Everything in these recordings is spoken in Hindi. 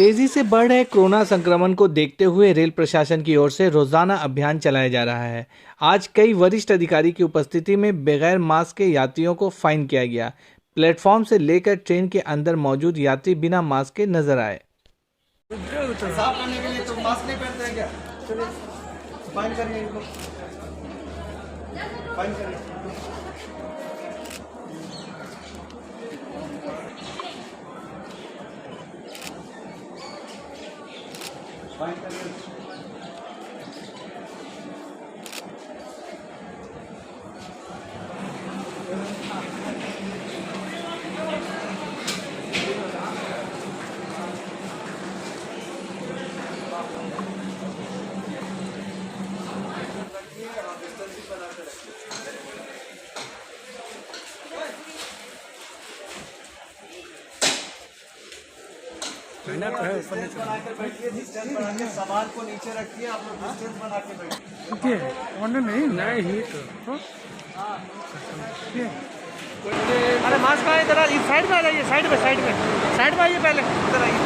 तेजी से बढ़ रहे कोरोना संक्रमण को देखते हुए रेल प्रशासन की ओर से रोजाना अभियान चलाया जा रहा है। आज कई वरिष्ठ अधिकारी की उपस्थिति में बगैर मास्क के यात्रियों को फाइन किया गया। प्लेटफॉर्म से लेकर ट्रेन के अंदर मौजूद यात्री बिना मास्क के नजर आए। साफ करने के लिए तो मास्क नहीं पहनते हैं क्या? चलिए फाइन करिए इनको, फाइन करिए। फाइन करिए। डिस्टेंस बना के बैठिए, डिस्टेंस बना के सामान को नीचे रखिए, आप लोग डिस्टेंस बना के बैठिए। अरे मास्क आए इधर, इस साइड में आ जाइए, साइड में आइए, पहले इधर आइए।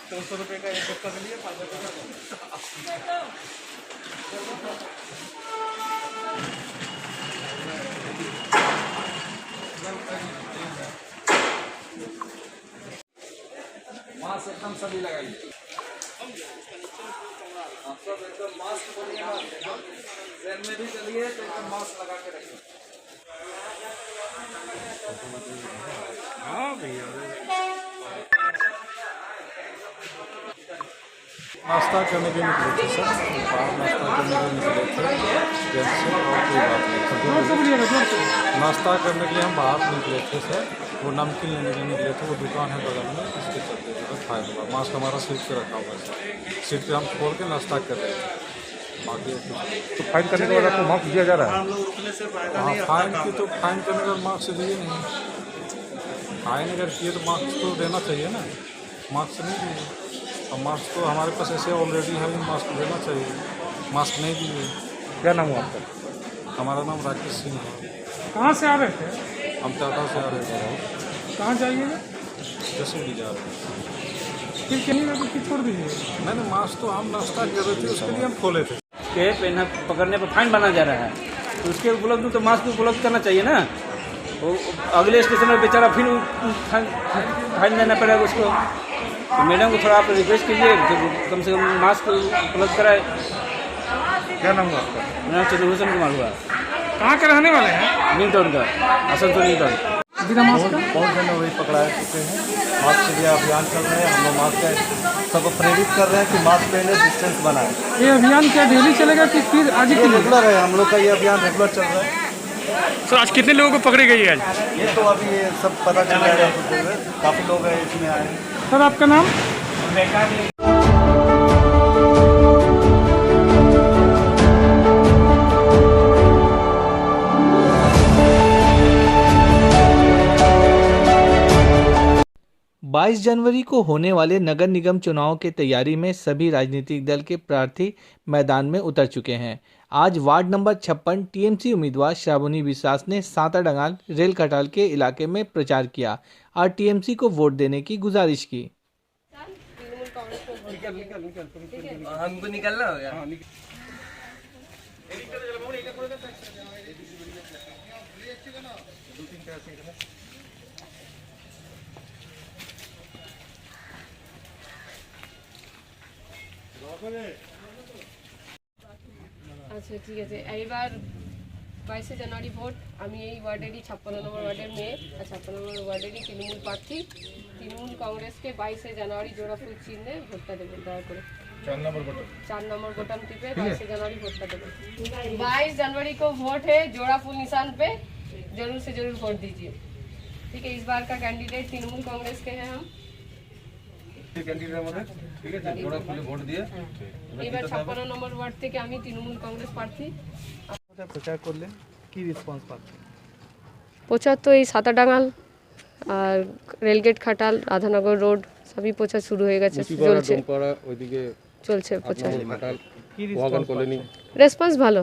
₹200 का एक बक्का के लिए 500 मास्क एकदम सभी लगाइए। आप सब एकदम मास्क बोलिए, ट्रेन में भी चलिए तो एकदम मास्क लगा के रखिए। हाँ भैया, नाश्ता करने के लिए निकले थे सर, बाहर नाश्ता करने के लिए निकले थे ट्रेन से, और कोई बात नहीं था। नाश्ता करने के लिए हम बाहर निकले थे सर, वो नमकीन लेने के लिए निकले थे, वो दुकान है बगल में, इसके चलते जो है फाइन हुआ। मास्क हमारा सीट पे रखा हुआ है सर, सीट पे हम खोल के नाश्ता कर रहे थे। बाकी तो फाइन करने के बाद आपको मास्क दिया जा रहा है? हाँ, फाइन की तो फाइन करने का मास्क दिए नहीं। फाइन अगर किए तो मास्क तो देना चाहिए ना, मास्क नहीं दिए। और मास्क तो हमारे पास ऐसे ऑलरेडी है, मास्क देना चाहिए, मास्क नहीं दिए। क्या नाम हुआ आपका? हमारा नाम राकेश सिंह है। कहाँ से आ रहे थे? हम टाटा से आ रहे थे। कहाँ जाइएगा? जैसे भी जा रहे थे। फिर कहीं ना कहीं छोड़ दीजिए। नहीं, मास्क तो हम नाश्ता कर रहे थे, उसके लिए हम खोले थे। के पेन पकड़ने पर फाइन बना जा रहा है, तो उसके उपलब्ध तो मास्क उपलब्ध करना चाहिए ना। वो अगले स्टेशन में बेचारा फिर फाइन देना पड़ेगा उसको। तो मैडम को थोड़ा आप रिक्वेस्ट कीजिए तो कम से कम मास्क उपलब्ध कराए। क्या नाम हुआ आपका? मेरा नाम चंद्रभूषण कुमार हुआ। कहाँ के रहने वाले हैं? न्यू टाउन का, आसनसोल न्यू टाउन। बिना मास्क का? बहुत से लोग पकड़ा चुके हैं। मास्क के लिए अभियान चल रहे हैं, हम लोग मास्क सबको प्रेरित कर रहे हैं कि मास्क पहने, डिस्टेंस बनाए। ये अभियान क्या डेली चलेगा कि फिर आज ही के लिए? रेगुलर है, हम लोग का ये अभियान रेगुलर चल रहा है। सर आज कितने लोगों को पकड़ी गई है आज? ये तो अभी ये सब पता चल रहा है, काफ़ी लोग हैं इसमें आए हैं। सर आपका नाम? बाईस जनवरी को होने वाले नगर निगम चुनाव की तैयारी में सभी राजनीतिक दल के प्रार्थी मैदान में उतर चुके हैं। आज वार्ड नंबर 56 टीएमसी उम्मीदवार श्रावणी विश्वास ने सांताडंगाल रेल कटाल के इलाके में प्रचार किया और टीएमसी को वोट देने की गुजारिश की। हमको निकलना होगा। আচ্ছা ঠিক আছে, এইবার 22শে জানুয়ারি ভোট। আমি এই ওয়ার্ডেরই 56 নম্বর ওয়ার্ডের মেয়ে, আর 56 নম্বর ওয়ার্ডেরই তৃণমূল প্রার্থী। তৃণমূল কংগ্রেসকে 22শে জানুয়ারি জোড়া ফুল চিহ্নে ভোটটা দেবেন দয়া করে। 4 नंबर बटन टिपे 22 जनवरी वोट का देবেন। 22 जनवरी को वोट है, जोड़ा फूल निशान पे जरूर से जरूर वोट दीजिए। ठीक है, इस बार का कैंडिडेट तृणमूल कांग्रेस के हैं हम। कैंडिडेट ঠিক আছে, জোড়া ফুলে ভোট দিয়ে এবার 56 নম্বর ওয়ার্ড থেকে আমি তৃণমূল কংগ্রেস প্রার্থী। প্রচার করলেন, কি রেসপন্স পাচ্ছেন? প্রচার তো এই সাতাডাঙ্গাল আর রেলগেট খাটাল রাধানগর রোড সবই প্রচার শুরু হয়ে গেছে, চলছে চলছে প্রচার। কি রেসপন্স রেসপন্স ভালো,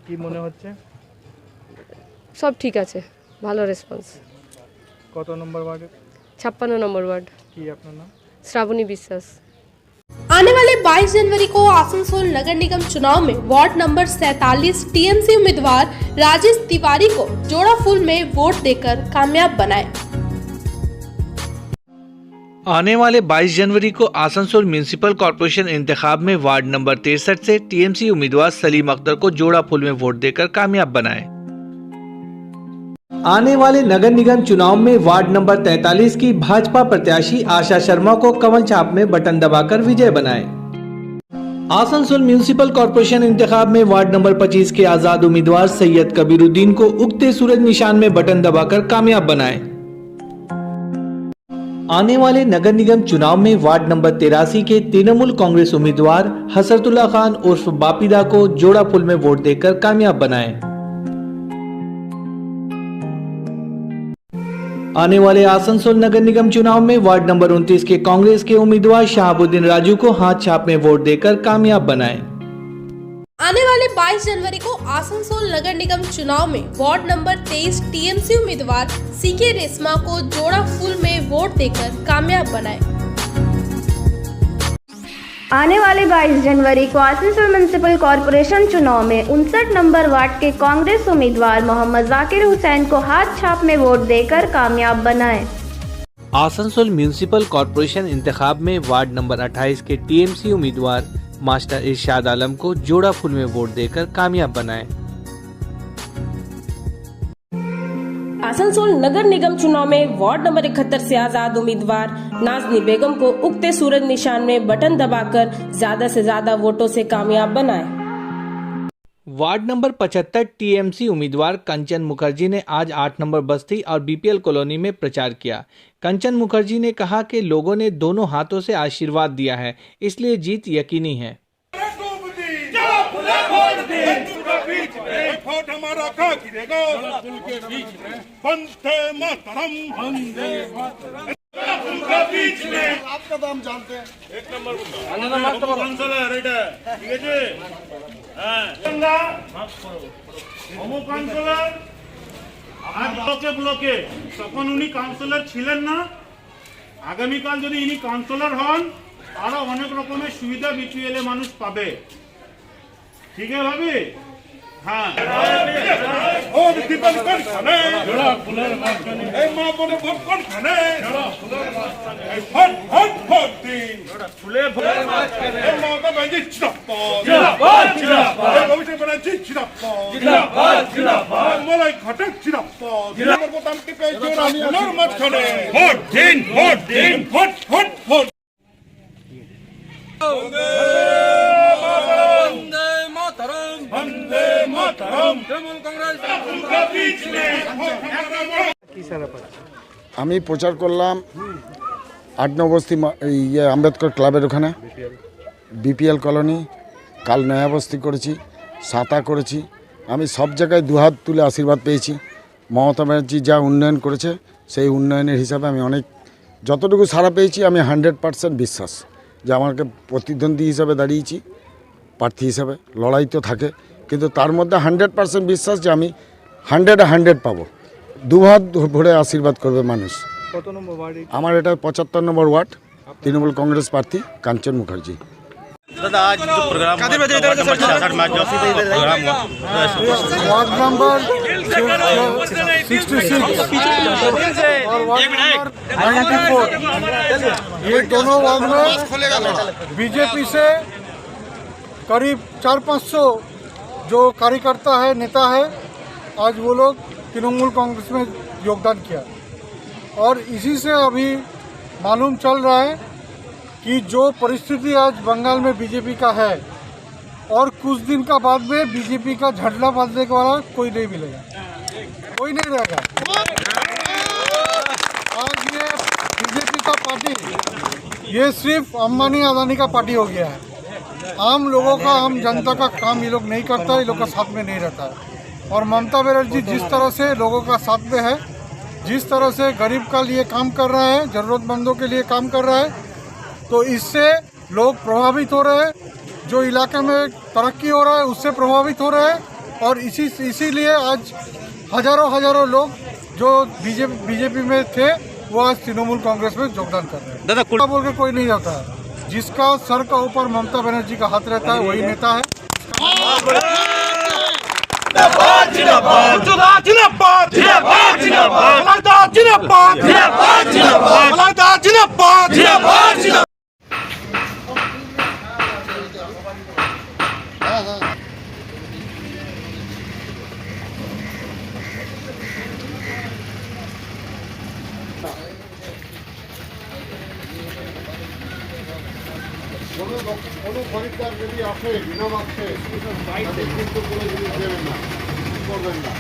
কি মনে হচ্ছে? সব ঠিক আছে, ভালো রেসপন্স। কত নম্বর ওয়ার্ডে? 56 নম্বর ওয়ার্ড। কি আপনার নাম? श्रावणी विश्वास। आने वाले 22 जनवरी को आसनसोल नगर निगम चुनाव में वार्ड नंबर 47 टीएमसी उम्मीदवार राजेश तिवारी को जोड़ा फूल में वोट देकर कामयाब बनाएं। आने वाले 22 जनवरी को आसनसोल म्यूनिसिपल कॉर्पोरेशन इंतखाब में वार्ड नंबर 63 से टीएमसी उम्मीदवार सलीम अख्तर को जोड़ा फूल में वोट देकर कामयाब बनाएं। आने वाले नगर निगम चुनाव में वार्ड नंबर 43 की भाजपा प्रत्याशी आशा शर्मा को कमल छाप में बटन दबाकर विजय बनाएं। आसनसोल म्यूनिसिपल कॉर्पोरेशन इंतखाब में वार्ड नंबर 25 के आजाद उम्मीदवार सैयद कबीरुद्दीन को उगते सूरज निशान में बटन दबाकर कामयाब बनाएं। आने वाले नगर निगम चुनाव में वार्ड नंबर 83 के तृणमूल कांग्रेस उम्मीदवार हसरतुल्लाह खान उर्फ बापिदा को जोड़ा फूल में वोट देकर कामयाब बनाएं। आने वाले आसनसोल नगर निगम चुनाव में वार्ड नंबर 29 के कांग्रेस के उम्मीदवार शहाबुद्दीन राजू को हाथ छाप में वोट देकर कामयाब बनाएं। आने वाले 22 जनवरी को आसनसोल नगर निगम चुनाव में वार्ड नंबर 23 टीएमसी उम्मीदवार सीके रेशमा को जोड़ा फूल में वोट देकर कामयाब बनाएं। आने वाले 22 जनवरी को आसनसोल म्यूनिसिपल कॉर्पोरेशन चुनाव में 59 नंबर वार्ड के कांग्रेस उम्मीदवार मोहम्मद जाकिर हुसैन को हाथ छाप में वोट देकर कामयाब बनाएं। आसनसोल म्यूनिसिपल कॉर्पोरेशन इंतखाब में वार्ड नंबर 28 के टीएमसी उम्मीदवार मास्टर इरशाद आलम को जोड़ा फूल में वोट देकर कामयाब बनाएं। आसनसोल नगर निगम चुनाव में वार्ड नंबर 71 से आजाद उम्मीदवार नाजनी बेगम को उगते सूरज निशान में बटन दबाकर ज्यादा से ज्यादा वोटों से कामयाब बनाएं। वार्ड नंबर 75 टीएमसी उम्मीदवार कंचन मुखर्जी ने आज 8 नंबर बस्ती और बीपीएल कॉलोनी में प्रचार किया। कंचन मुखर्जी ने कहा कि लोगों ने दोनों हाथों से आशीर्वाद दिया है, इसलिए जीत यकीनी है। आपका दाम जानते हैं, 1 नंबर ব্লকে তখন উনি কাউন্সিলর ছিলেন না। আগামীকাল যদি ইনি কাউন্সিলর হন আরো অনেক রকমের সুবিধা বিপিএল এ মানুষ পাবে। ঠিক আছে ভাবি? হ্যাঁ, ভোট দিবেন কোনখানে? এই মা বলে ভোট কোনখানে? ভোট ভোট ভোট দিন, ফুলে ভোট মাঝখানে। এই মমতা ব্যানার্জি জিন্দাবাদ, জিন্দাবাদ, জিন্দাবাদ। এই অভিষেক ব্যানার্জি জিন্দাবাদ, জিন্দাবাদ, জিন্দাবাদ। মলাই ঘটক জিন্দাবাদ। জিন্দাবাদ বোতাম টিপে জোড়া ফুলের মাঝখানে ভোট দিন, ভোট দিন, ভোট ভোট ভোট। আমি প্রচার করলাম 8 নম্বর বস্তি আম্বেদকর ক্লাবের ওখানে, বিপিএল কলোনি, কাল নয়া বস্তি করেছি, সাতা করেছি। আমি সব জায়গায় দুহাত তুলে আশীর্বাদ পেয়েছি। মমতা ব্যানার্জি যা উন্নয়ন করেছে সেই উন্নয়নের হিসাবে আমি অনেক যতটুকু সাড়া পেয়েছি, আমি 100% বিশ্বাস যে আমাকে প্রতিদ্বন্দ্বী হিসাবে দাঁড়িয়েছি, প্রার্থী হিসাবে লড়াই তো থাকে, কিন্তু তার মধ্যে 100% বিশ্বাস যে আমি 100 পাবো। দুহাত ভরে আশীর্বাদ করবে মানুষ। কত নম্বর ওয়ার্ড? আমার এটা 75 নম্বর ওয়ার্ড, তৃণমূল কংগ্রেস প্রার্থী কাঞ্চন মুখার্জি। दादा आज जो प्रोग्राम वार्ड नंबर 66 में जो प्रोग्राम हुआ, वार्ड नंबर 66 और वार्ड नंबर 94, ये दोनों वार्ड में बीजेपी से करीब 400-500 जो कार्यकर्ता है, नेता है, आज वो लोग तृणमूल कांग्रेस में योगदान किया। और इसी से अभी मालूम चल रहा है कि जो परिस्थिति आज बंगाल में बीजेपी का है, और कुछ दिन का बाद में बीजेपी का झंडा बांधने वाला कोई नहीं मिलेगा, कोई नहीं रहेगा। आज ये बीजेपी का पार्टी ये सिर्फ अंबानी अदानी का पार्टी हो गया है। आम लोगों का, आम जनता का काम ये लोग नहीं करता, ये लोग का साथ में नहीं रहता है। और ममता बनर्जी जिस तरह से लोगों का साथ में है, जिस तरह से गरीब का लिए काम कर रहा है, ज़रूरतमंदों के लिए काम कर रहा है, तो इससे लोग प्रभावित हो रहे हैं। जो इलाके में तरक्की हो रहा है उससे प्रभावित हो रहे हैं। और इसीलिए आज हजारों लोग जो बीजेपी में थे वो आज तृणमूल कांग्रेस में योगदान कर रहे हैं। दादा बोल के कोई नहीं जाता है। जिसका सर का ऊपर ममता बनर्जी का हाथ रहता है वही नेता है। কোনো খরিদ্দার যদি আসে বিনা মাস্কে তাদের কিন্তু কোনো জিনিস দেবেন না, করবেন না।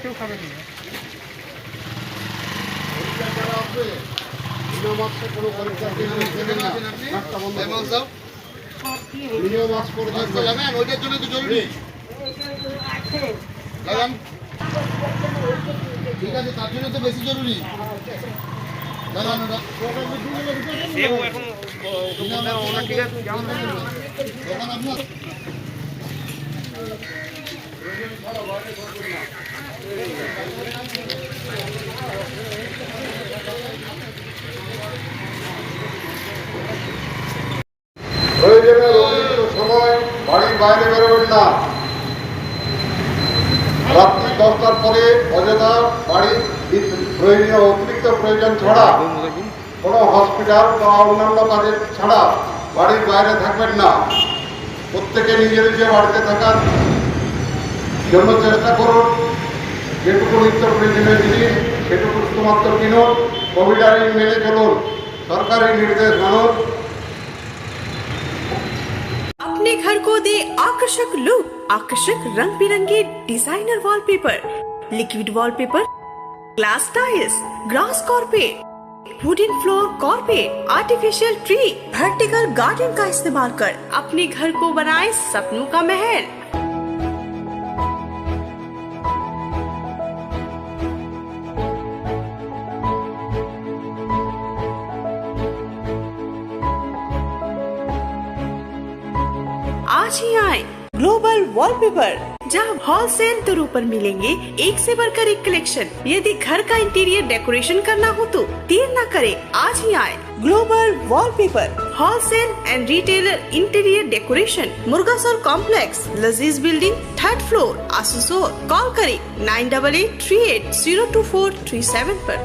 কেউ খাবে না। যারা আসবে বিনা মাস্কে কোনো খরিদ্দারকে জিনিস দেবেন না, রাস্তা বন্ধ করবেন। বিনা মাস্ক করে লাগান, ওইটার জন্য তো জরুরি লাগান। ঠিক আছে, তার জন্য তো বেশি জরুরি লাগান। প্রয়োজনে অতিরিক্ত সময় বাড়ির বাইরে বেরোবেন না। রাত্রি 10টার পরে অযথা বাড়ির প্রয়োজনীয় অতিরিক্ত প্রয়োজন ছাড়া কোনো হসপিটাল বা অন্যান্য কাজের ছাড়া বাড়ির বাইরে থাকবেন না। প্রত্যেকে নিজে বাড়িতে থাকার জন্য চেষ্টা করুন। যেটুকু নিত্য প্রয়োজনীয় জিনিস সেটুকু শুধুমাত্র কিনুন। কোভিড আইন মেনে চলুন, সরকারি নির্দেশ মানুন। अपने घर को दे आकर्षक लुक, आकर्षक रंग बिरंगे designer wallpaper, liquid wallpaper, glass tiles, grass carpet, wooden floor carpet, artificial tree, vertical garden का इस्तेमाल कर अपने घर को बनाए सपनों का महल। आज ही आए ग्लोबल वॉलपेपर, जहां होलसेल दरों पर मिलेंगे एक से बढ़कर एक कलेक्शन। यदि घर का इंटीरियर डेकोरेशन करना हो तो देर न करें, आज ही आए global wallpaper, wholesale and retailer interior decoration, Murgasol complex, Lazeez building, 3rd floor, Asansol. Call करें 9883802437 पर।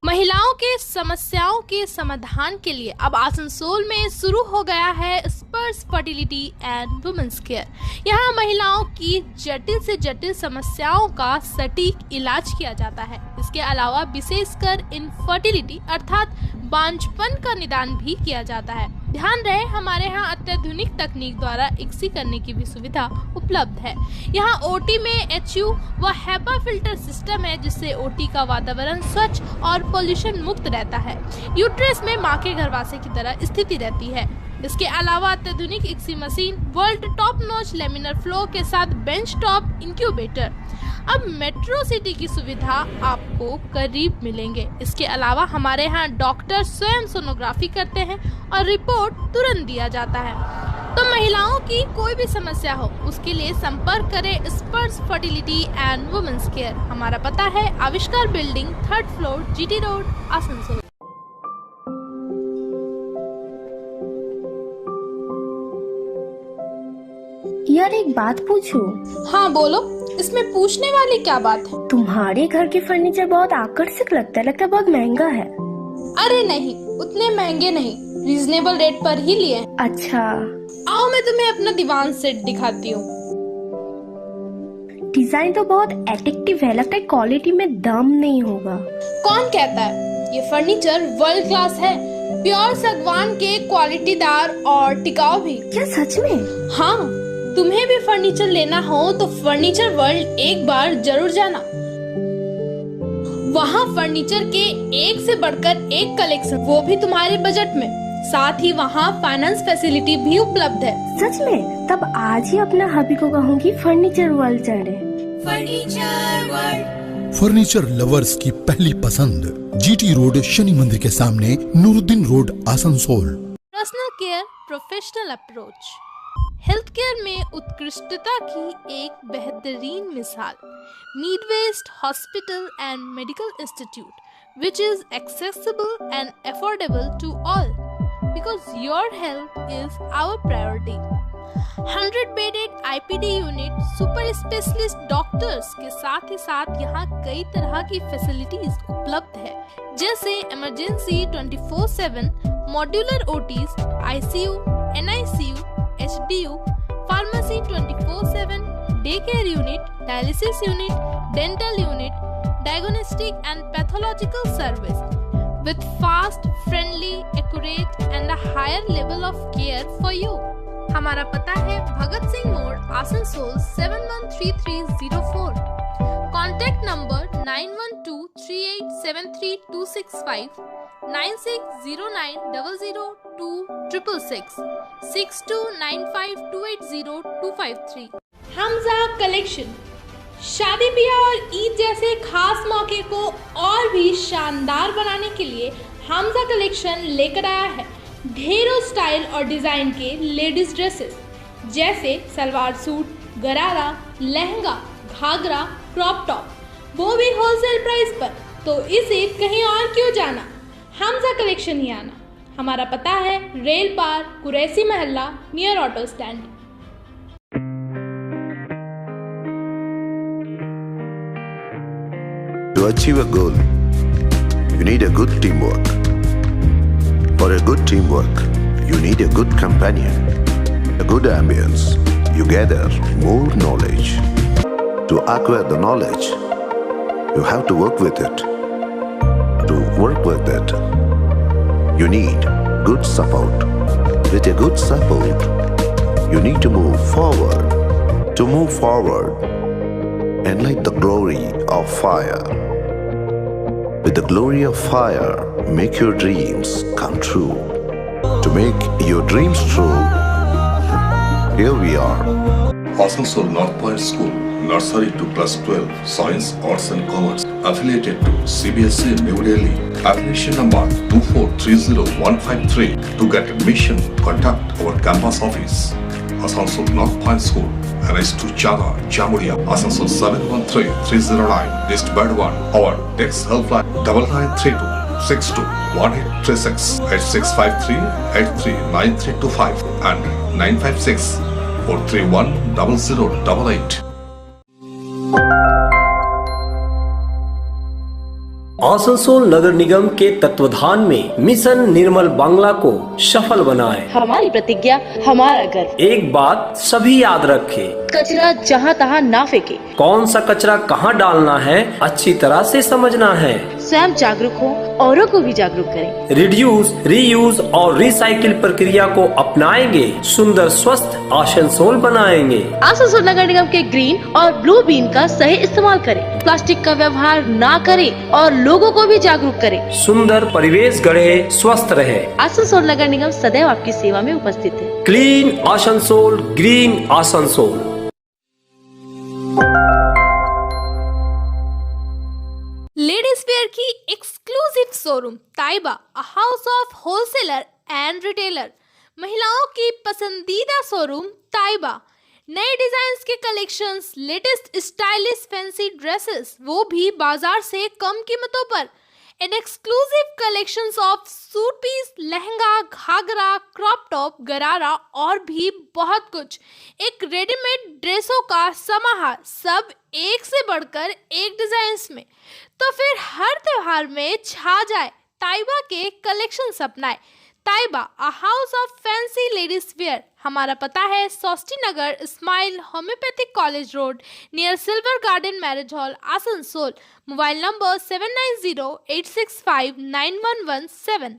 महिलाओं के समस्याओं के समाधान के लिए अब आसनसोल में शुरू हो गया है स्पर्श फर्टिलिटी एंड वुमेन्स केयर। यहाँ महिलाओं की जटिल से जटिल समस्याओं का सटीक इलाज किया जाता है। इसके अलावा विशेषकर इनफर्टिलिटी अर्थात बांझपन का निदान भी किया जाता है। ध्यान रहे, हमारे यहाँ अत्याधुनिक तकनीक द्वारा इक्सी करने की भी सुविधा उपलब्ध है। यहाँ ओटी में HU व हेपा फिल्टर सिस्टम है, जिससे ओटी का वातावरण स्वच्छ और पोल्यूशन मुक्त रहता है। यूट्रस में माँ के गर्भाशय की तरह स्थिति रहती है। इसके अलावा अत्याधुनिक ICSI machine, world top notch laminar flow के साथ बेंच टॉप इंक्यूबेटर। अब मेट्रो सिटी की सुविधा आपको करीब मिलेंगे। इसके अलावा हमारे यहाँ डॉक्टर स्वयं सोनोग्राफी करते हैं और रिपोर्ट तुरंत दिया जाता है। तो महिलाओं की कोई भी समस्या हो उसके लिए संपर्क करें स्पर्श फर्टिलिटी एंड वुमेन्स केयर। हमारा पता है आविष्कार building, 3rd floor, GT road, Asansol. यार एक बात पूछूं? हाँ बोलो, इसमें पूछने वाली क्या बात है? तुम्हारे घर के फर्नीचर बहुत आकर्षक लगता है बहुत महंगा है। अरे नहीं, उतने महंगे नहीं, रीजनेबल रेट पर ही लिए हैं। अच्छा, आओ मैं तुम्हें अपना दीवान सेट दिखाती हूँ। डिजाइन तो बहुत एट्रैक्टिव है, लगता है क्वालिटी में दम नहीं होगा। कौन कहता है? ये फर्नीचर वर्ल्ड क्लास है, प्योर सागवान के, क्वालिटीदार और टिकाऊ भी। क्या सच में? हाँ, तुम्हें भी फर्नीचर लेना हो तो फर्नीचर वर्ल्ड एक बार जरूर जाना। वहाँ फर्नीचर के एक से बढ़कर एक कलेक्शन, वो भी तुम्हारे बजट में। साथ ही वहाँ फाइनेंस फैसिलिटी भी उपलब्ध है। सच में? तब आज ही अपना हबी को कहूँगी फर्नीचर वर्ल्ड चढ़े। फर्नीचर वर्ल्ड, फर्नीचर लवर्स की पहली पसंद, जीटी रोड शनि मंदिर के सामने, Nooruddin road, Asansol. Personal care, professional approach, health care में उत्कृष्टता की एक बेहतरीन मिसाल। Midwest hospital and medical institute, which is accessible and affordable to all, because your health is our priority. 100-bedded IPD unit, super specialist doctors के साथ ही साथ यहाँ कई तरह की फैसिलिटीज उपलब्ध है, जैसे emergency 24/7, modular OTs, ICU, NICU, HDU, pharmacy 24/7, day care unit, dialysis unit, dental unit, diagnostic and pathological service with fast, friendly, accurate and a higher level of care for you. हमारा पता है भगत सिंह मोड़, Asansol 713304। Contact number 9123873265, 9609002666, 6295280253। Hamza collection शादी ब्याह और ईद जैसे खास मौके को और भी शानदार बनाने के लिए हमजा कलेक्शन लेकर आया है ढेरों स्टाइल और डिज़ाइन के लेडीज ड्रेसेस, जैसे सलवार सूट, गरारा, लहंगा, घाघरा, क्रॉप टॉप, वो भी होलसेल प्राइस पर। तो इसे कहीं और क्यों जाना, हमजा कलेक्शन ही आना। हमारा पता है रेल पार, कुरैसी महल्ला, near auto stand. To achieve a goal, you need a good teamwork. For a good teamwork, you need a good companion, a good ambience. You gather more knowledge. To acquire the knowledge, you have to work with it. To work with it, you need good support. With a good support, you need to move forward. To move forward, enlight the glory of fire. With the glory of fire, make your dreams come true. To make your dreams true, here we are. Asansol North Point School, Nursery to Class 12, Science, Arts and Commerce, affiliated to CBSE New Delhi. Affiliation number 2430153. To get admission, contact our campus office. Asansol North Point School, NS2 Chaga, Jamuria, Asansol 713309, East Bad 1. Our text helpline 9932621836, 8653839325 and 95643100088. Asansol नगर निगम के तत्वाधान में मिशन निर्मल बांग्ला को सफल बनाएं। हमारी प्रतिज्ञा, हमारा गर्व। एक बात सभी याद रखें, कचरा जहाँ तहाँ ना फेंके। कौन सा कचरा कहाँ डालना है अच्छी तरह से समझना है। स्वयं जागरूक हो, औरों को भी जागरूक करें। रिड्यूस, रीयूज और रिसाइकिल प्रक्रिया को अपनाएंगे, सुंदर स्वस्थ आसनसोल बनाएंगे। आसनसोल नगर निगम के ग्रीन और ब्लू बीन का सही इस्तेमाल करें, प्लास्टिक का व्यवहार ना करें और लोगों को भी जागरूक करें। सुंदर परिवेश गढ़े, स्वस्थ रहे। आसनसोल नगर निगम सदैव आपकी सेवा में उपस्थित है। Clean Asansol, green Asansol. Ladies wear की exclusive showroom Taiba, a house of wholesaler and retailer. महिलाओं की पसंदीदा शोरूम ताइबा, नए डिजाइन के collections, latest stylish fancy dresses, वो भी बाजार से कम कीमतों पर। An exclusive collections of suit piece, lehenga, ghagra, crop top, gharara और भी बहुत कुछ। एक रेडीमेड ड्रेसों का समाहार, सब एक से बढ़कर एक डिजाइन में। तो फिर हर त्योहार में छा जाए ताइबा के कलेक्शंस अपनाए। Taiba, a house of fancy ladies wear. हमारा पता है Sosti Nagar, smile homeopathic college road, near silver garden marriage hall, Asansol. Mobile number 7908659117।